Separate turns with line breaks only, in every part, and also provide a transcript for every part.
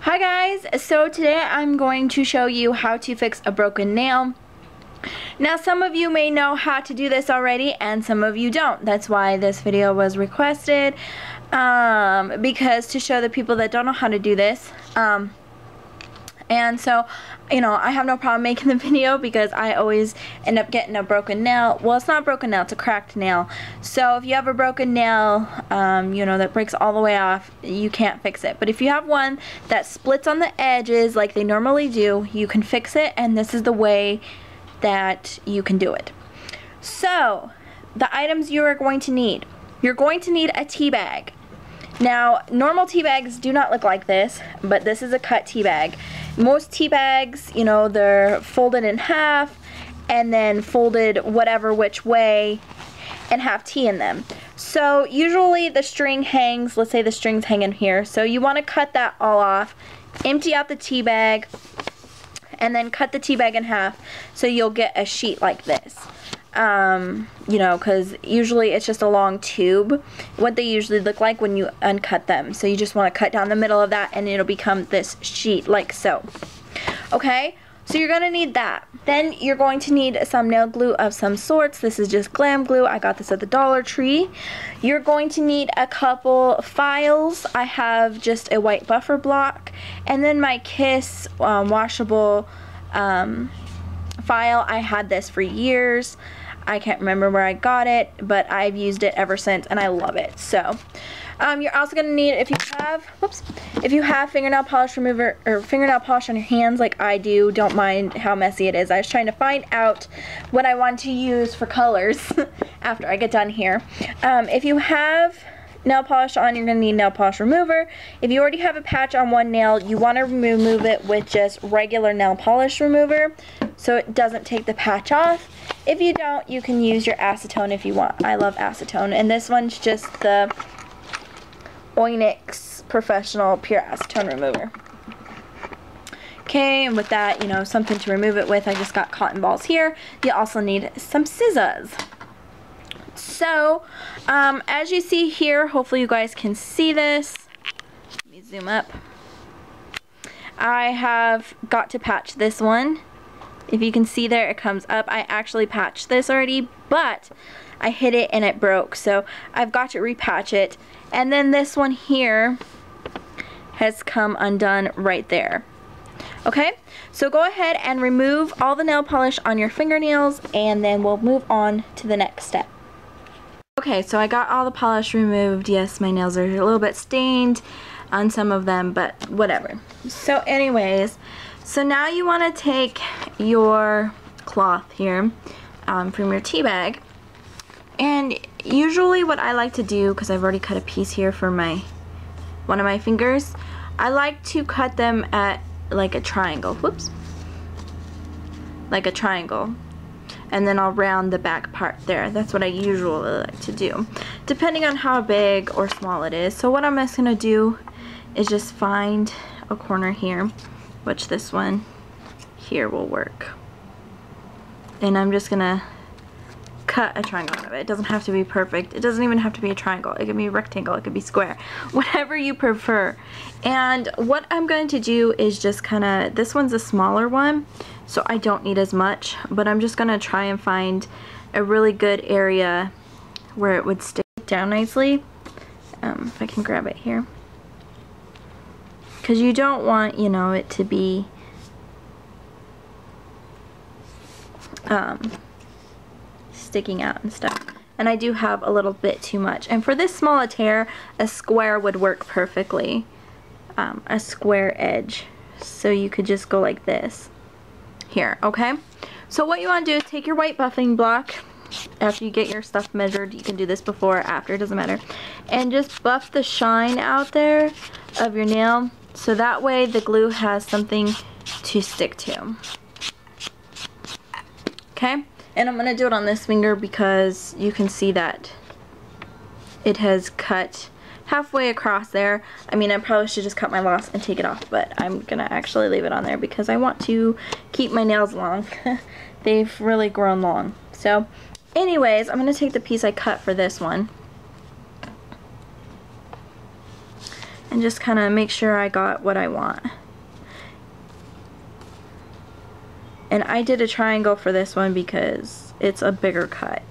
Hi guys, so today I'm going to show you how to fix a broken nail. Now some of you may know how to do this already and some of you don't. That's why this video was requested, because to show the people that don't know how to do this. And so, you know, I have no problem making the video because I always end up getting a broken nail. Well, it's not a broken nail, it's a cracked nail. So if you have a broken nail, you know, that breaks all the way off, you can't fix it. But if you have one that splits on the edges like they normally do, you can fix it, and this is the way that you can do it. So, the items you are going to need. You're going to need a tea bag. Now, normal tea bags do not look like this, but this is a cut tea bag. Most tea bags, you know, they're folded in half and then folded whatever which way and have tea in them. So usually the string hangs, let's say the string's hanging here, so you want to cut that all off, empty out the tea bag, and then cut the tea bag in half so you'll get a sheet like this. You know, because usually it's just a long tube, what they usually look like when you uncut them. So you just want to cut down the middle of that and it'll become this sheet like so. Okay, so you're going to need that. Then you're going to need some nail glue of some sorts. This is just glam glue. I got this at the Dollar Tree. You're going to need a couple files. I have just a white buffer block, and then my Kiss washable file. I had this for years. I can't remember where I got it, but I've used it ever since and I love it. So you're also going to need, if you have fingernail polish remover or fingernail polish on your hands like I do, don't mind how messy it is. I was trying to find out what I want to use for colors after I get done here. If you have nail polish on, you're going to need nail polish remover. If you already have a patch on one nail, you want to remove it with just regular nail polish remover so it doesn't take the patch off. If you don't, you can use your acetone if you want. I love acetone, and this one's just the Oinix Professional Pure Acetone Remover. Okay, and with that, you know, something to remove it with, I just got cotton balls here. You also need some scissors. So, as you see here, hopefully you guys can see this. Let me zoom up. I have got to patch this one. If you can see there, it comes up. I actually patched this already, but I hit it and it broke. So I've got to repatch it. And then this one here has come undone right there. Okay, so go ahead and remove all the nail polish on your fingernails, and then we'll move on to the next step. Okay, so I got all the polish removed. Yes, my nails are a little bit stained on some of them, but whatever. So anyways, so now you want to take your cloth here from your tea bag, and usually what I like to do, because I've already cut a piece here for one of my fingers, I like to cut them at like a triangle. Whoops. Like a triangle. And then I'll round the back part there. That's what I usually like to do, depending on how big or small it is. So what I'm just going to do is just find a corner here, which this one here will work. And I'm just going to cut a triangle out of it. It doesn't have to be perfect. It doesn't even have to be a triangle. It can be a rectangle. It could be square. Whatever you prefer. And what I'm going to do is just kind of, this one's a smaller one, so I don't need as much, but I'm just going to try and find a really good area where it would stick down nicely. If I can grab it here. Because you don't want, you know, it to be sticking out and stuff. And I do have a little bit too much. And for this small a tear, a square would work perfectly. A square edge. So you could just go like this. Here, okay? So what you want to do is take your white buffing block. After you get your stuff measured, you can do this before or after, it doesn't matter. And just buff the shine out there of your nail, so that way the glue has something to stick to. Okay? And I'm going to do it on this finger because you can see that it has cut halfway across there. I mean, I probably should just cut my loss and take it off, but I'm going to actually leave it on there because I want to keep my nails long. They've really grown long. So, anyways, I'm going to take the piece I cut for this one. and just kind of make sure I got what I want. And I did a triangle for this one because it's a bigger cut.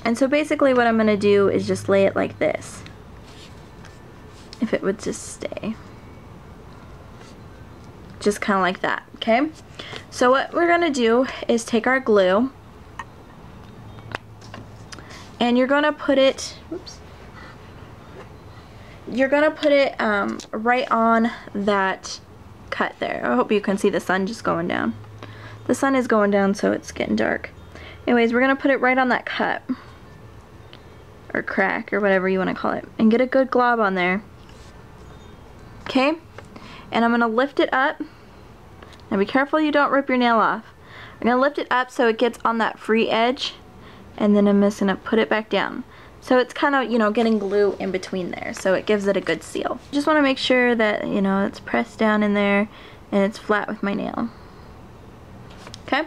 And so basically what I'm going to do is just lay it like this. If it would just stay. Just kind of like that, okay? So what we're going to do is take our glue, and you're going to put it, oops, you're going to put it right on that cut there. I hope you can see the sun just going down. The sun is going down, so it's getting dark. Anyways, we're going to put it right on that cut, or crack, or whatever you want to call it, and get a good glob on there. Okay? And I'm going to lift it up. Now be careful you don't rip your nail off. I'm going to lift it up so it gets on that free edge, and then I'm just going to put it back down. So it's kind of, you know, getting glue in between there, so it gives it a good seal. Just want to make sure that, you know, it's pressed down in there and it's flat with my nail. Okay?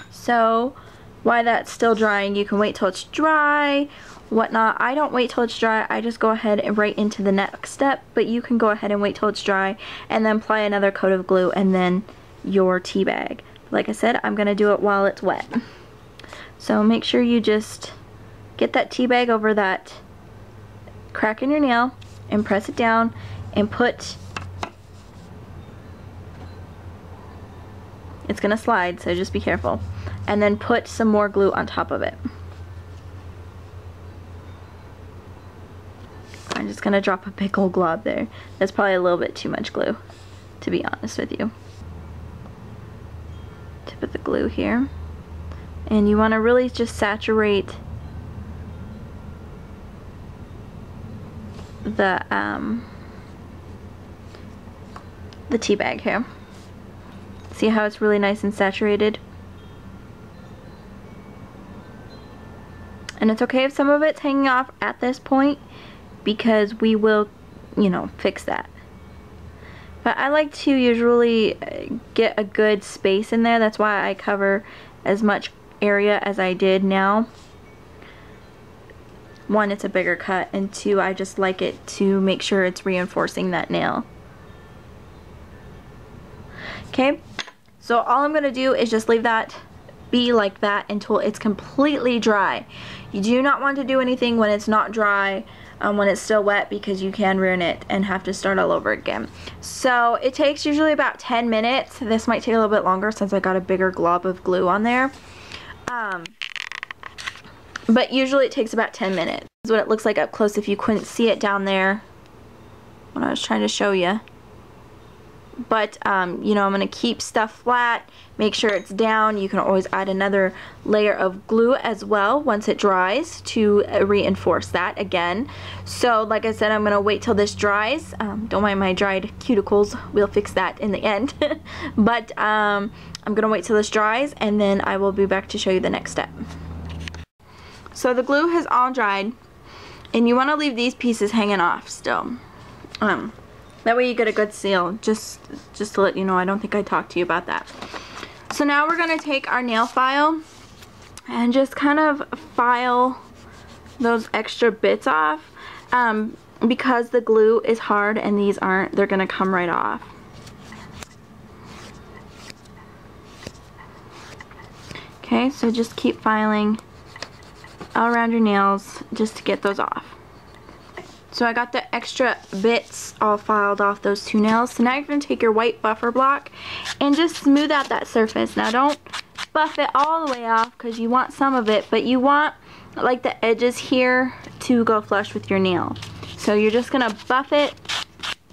So while that's still drying, you can wait till it's dry, whatnot. I don't wait till it's dry, I just go ahead and right into the next step, but you can go ahead and wait till it's dry and then apply another coat of glue and then your tea bag. Like I said, I'm going to do it while it's wet. So make sure you just get that tea bag over that crack in your nail and press it down and put, it's going to slide, so just be careful, and then put some more glue on top of it. I'm just going to drop a big old glob there. That's probably a little bit too much glue, to be honest with you. Tip of the glue here. And you want to really just saturate the tea bag here. See how it's really nice and saturated? And it's okay if some of it's hanging off at this point, because we will, you know, fix that. But I like to usually get a good space in there. That's why I cover as much area as I did now. One, it's a bigger cut, and two, I just like it to make sure it's reinforcing that nail. Okay, so all I'm going to do is just leave that be like that until it's completely dry. You do not want to do anything when it's not dry, when it's still wet, because you can ruin it and have to start all over again. So it takes usually about 10 minutes. This might take a little bit longer since I got a bigger glob of glue on there. But usually it takes about 10 minutes. This is what it looks like up close if you couldn't see it down there when I was trying to show you. But, you know, I'm going to keep stuff flat, make sure it's down. You can always add another layer of glue as well once it dries to reinforce that again. So, like I said, I'm going to wait till this dries. Don't mind my dried cuticles. We'll fix that in the end. But, I'm going to wait till this dries, and then I will be back to show you the next step. So the glue has all dried, and you want to leave these pieces hanging off still. That way you get a good seal, just to let you know. I don't think I talked to you about that. So now we're going to take our nail file and just kind of file those extra bits off. Because the glue is hard and these aren't, they're going to come right off. Okay, so just keep filing all around your nails just to get those off. So I got the extra bits all filed off those two nails. So now you're going to take your white buffer block and just smooth out that surface. Now don't buff it all the way off because you want some of it, but you want like the edges here to go flush with your nail. So you're just going to buff it,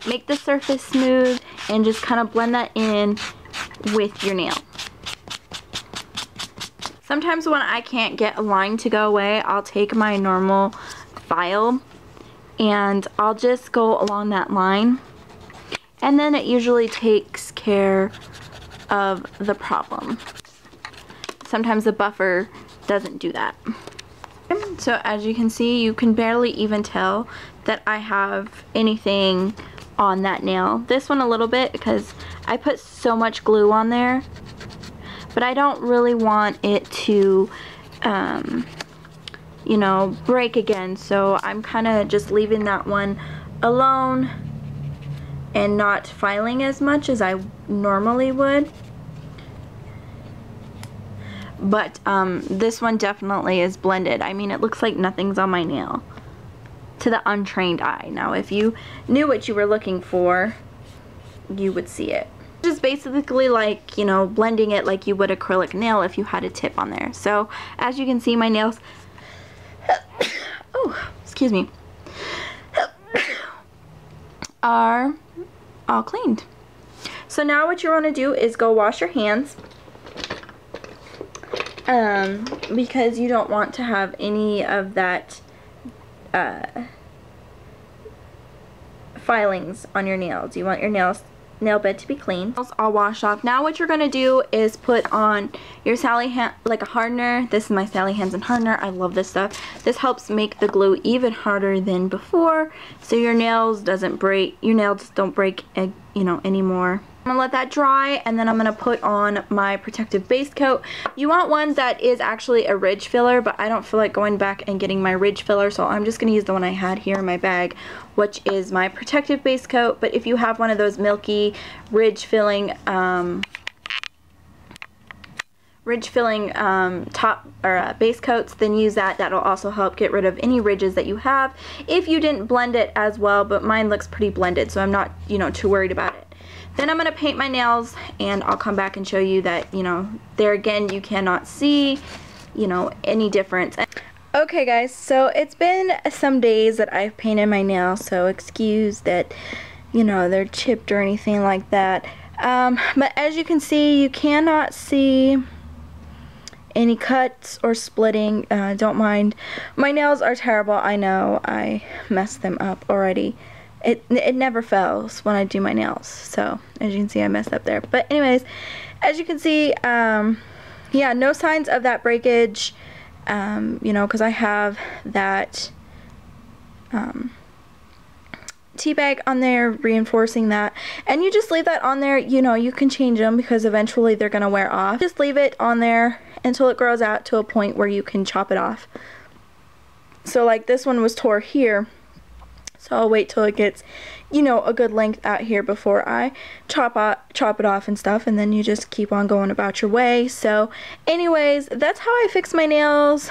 make the surface smooth, and just kind of blend that in with your nail. Sometimes when I can't get a line to go away, I'll take my normal file and I'll just go along that line, and then it usually takes care of the problem. Sometimes the buffer doesn't do that. So as you can see, you can barely even tell that I have anything on that nail. This one a little bit because I put so much glue on there, but I don't really want it to you know, break again, so I'm kind of just leaving that one alone and not filing as much as I normally would. But this one definitely is blended. I mean, it looks like nothing's on my nail to the untrained eye. Now, if you knew what you were looking for, you would see it. Just basically like, you know, blending it like you would acrylic nail if you had a tip on there. So, as you can see, my nails, oh, excuse me, are all cleaned. So now what you want to do is go wash your hands. Because you don't want to have any of that filings on your nails. You want your nail bed to be clean. All washed off. Now what you're going to do is put on your like a hardener. This is my Sally Hansen hardener. I love this stuff. This helps make the glue even harder than before, so your nails don't break, you know, anymore. I'm gonna let that dry, and then I'm gonna put on my protective base coat. You want one that is actually a ridge filler, but I don't feel like going back and getting my ridge filler, so I'm just gonna use the one I had here in my bag, which is my protective base coat. But if you have one of those milky ridge filling top or base coats, then use that. That'll also help get rid of any ridges that you have if you didn't blend it as well, but mine looks pretty blended, so I'm not, you know, too worried about it. Then I'm going to paint my nails, and I'll come back and show you that, you know, there again you cannot see, you know, any difference. Okay guys, so it's been some days that I've painted my nails, so excuse that, you know, they're chipped or anything like that. But as you can see, you cannot see any cuts or splitting. Don't mind. My nails are terrible. I know I messed them up already. It never fails when I do my nails, so as you can see, I messed up there. But anyways, as you can see, yeah, no signs of that breakage, you know, because I have that tea bag on there reinforcing that, and you just leave that on there. You know, you can change them because eventually they're gonna wear off. Just leave it on there until it grows out to a point where you can chop it off. So like this one was tore here, so I'll wait till it gets, you know, a good length out here before I chop it off and stuff, and then you just keep on going about your way. So anyways, that's how I fix my nails.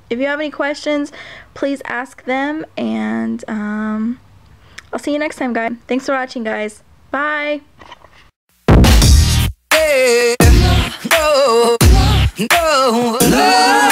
If you have any questions, please ask them, and I'll see you next time, guys. Thanks for watching, guys. Bye. No, no, no.